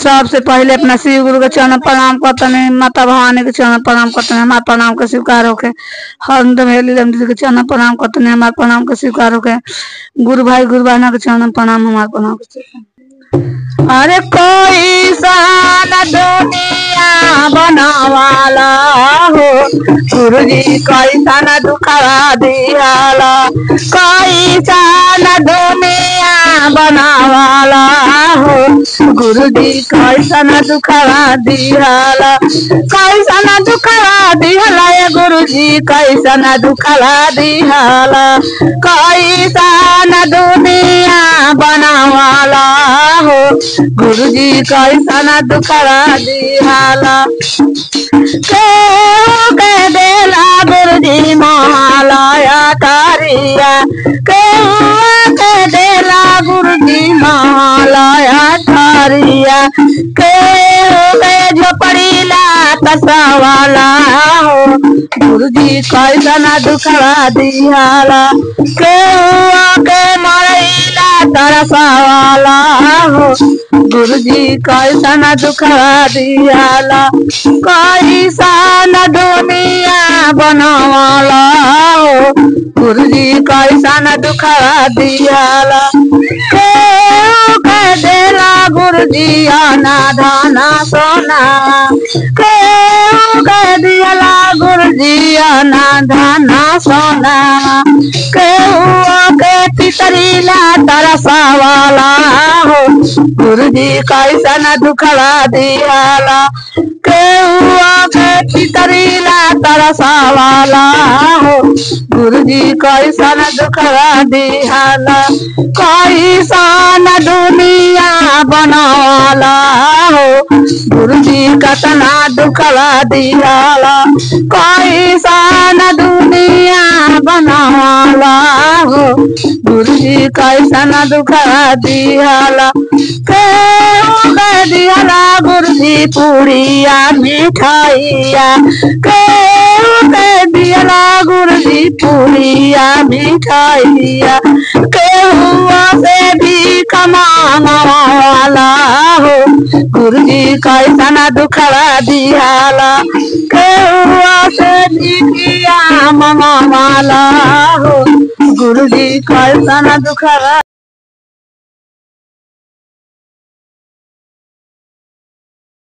सबसे पहले अपना शिव गुरु के चरण प्रणाम करते हैं, माता भवानी के चरण प्रणाम करते हैं, हमारे प्रणाम के स्वीकार होके। हरदम लीलम दीदी के चरण प्रणाम करते हैं, हमारे प्रणाम के स्वीकार होके। गुरु भाई गुरु बहना के चरण प्रणाम, हमारे प्रणाम के स्वीकार। अरे कोई सान दुनिया बनावाला हो, गुरु जी कैसा न दुखा दियाला। कोई सान दुनिया बनावाला हो, गुरु जी कैसा न दुखा दियाला। कैसा न दुखा दियाला ये गुरु जी, कैसा न दुखा दियाला। कैसा न दुनिया बनावाला हो, गुरु जी कैसा न दुखा दियाला। के देला गुरु जी महालया तारिया, के देला गुरु जी महालया तारिया। के झोपड़ीला तसावाला हो, गुरु जी कैसा न दुखा दियाला। के मरैला तरसावाला हो, गुरु जी कैसा न दुखा दियाला। कैसा न दुनिया बनवाला हो, गुरु जी कैसा न दुखा दियाला। के देला गुरु जी आना धाना सोना, के दियाला गुरु जी आना धाना सोना। के पितरीला तरसावाला हो, गुरु जी कैसा न दुखा दियाला। के पितरीला तरसावाला हो, गुरु जी कैसा न दुखा दियाला। कैसा न दुनिया बनवाला हो, गुरु जी कतना दुखा दियाला। कैसा न दुनिया बनवाला हो, गुरु जी कैसा न दुखा दियाला। के दियाला गुरु जी पूड़िया मिठाइया, के दियाला गुरु जी पूड़िया मिठाइया। के हुआ से भी कमावाला हो, गुरु जी कैसा न दुखा दियाला। के हुआ से भी किया मंगवाला हो, गुरु जी कैसा न दुखा